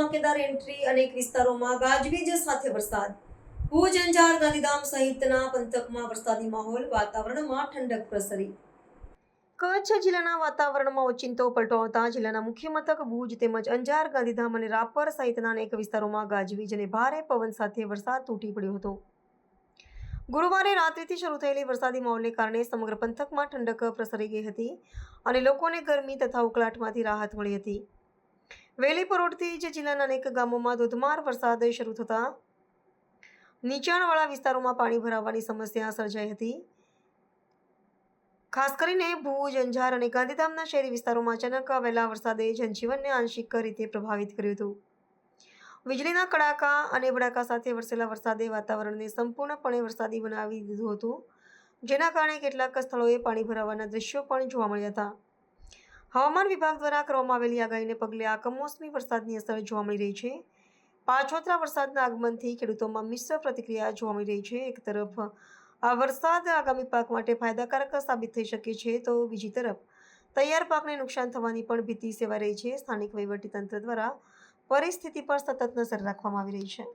ધમાકેદાર એન્ટ્રી, અનેક વિસ્તારોમાં ગાજવીજ સાથે વરસાદ. ભુજ, અંજાર, ગાંધીધામ સહિતના પંથકમાં વરસાદી માહોલ, વાતાવરણમાં ઠંડક પ્રસરી. કચ્છ જિલ્લાના વાતાવરણમાં ઓચિંતો પલટો આવતા જિલ્લાના મુખ્ય મથક ભુજ તેમજ અંજાર, ગાંધીધામ અને રાપર સહિતના અનેક વિસ્તારોમાં ગાજવીજ અને ભારે પવન સાથે વરસાદ તૂટી પડ્યો હતો. ગુરુવારે રાત્રિથી શરૂ થયેલી વરસાદી માહોલને કારણે સમગ્ર પંથકમાં ઠંડક પ્રસરી ગઈ હતી અને લોકોને ગરમી તથા ઉકળાટમાંથી રાહત મળી હતી. વહેલી પરોઢથી જ જિલ્લાના અનેક ગામોમાં ધોધમાર વરસાદ શરૂ થતાં નીચાણવાળા વિસ્તારોમાં પાણી ભરાવાની સમસ્યા સર્જાઈ હતી. ખાસ કરીને ભુજ, અંજાર અને ગાંધીધામના શહેરી વિસ્તારોમાં અચાનક આવેલા વરસાદે જનજીવનને આંશિક રીતે પ્રભાવિત કર્યું હતું. વીજળીના કડાકા અને ભડાકા સાથે વરસેલા વરસાદે વાતાવરણને સંપૂર્ણપણે વરસાદી બનાવી દીધું હતું, જેના કારણે કેટલાક સ્થળોએ પાણી ભરાવાના દ્રશ્યો પણ જોવા મળ્યા હતા. હવામાન વિભાગ દ્વારા કરવામાં આવેલી આગાહીને પગલે આ કમોસમી વરસાદની અસર જોવા મળી રહી છે. પાછોતરા વરસાદના આગમનથી ખેડૂતોમાં મિશ્ર પ્રતિક્રિયા જોવા મળી રહી છે. એક તરફ આ વરસાદ આગામી પાક માટે ફાયદાકારક સાબિત થઈ શકે છે, તો બીજી તરફ તૈયાર પાકને નુકસાન થવાની પણ ભીતિ સેવાઈ રહી છે. સ્થાનિક વહીવટીતંત્ર દ્વારા પરિસ્થિતિ પર સતત નજર રાખવામાં આવી રહી છે.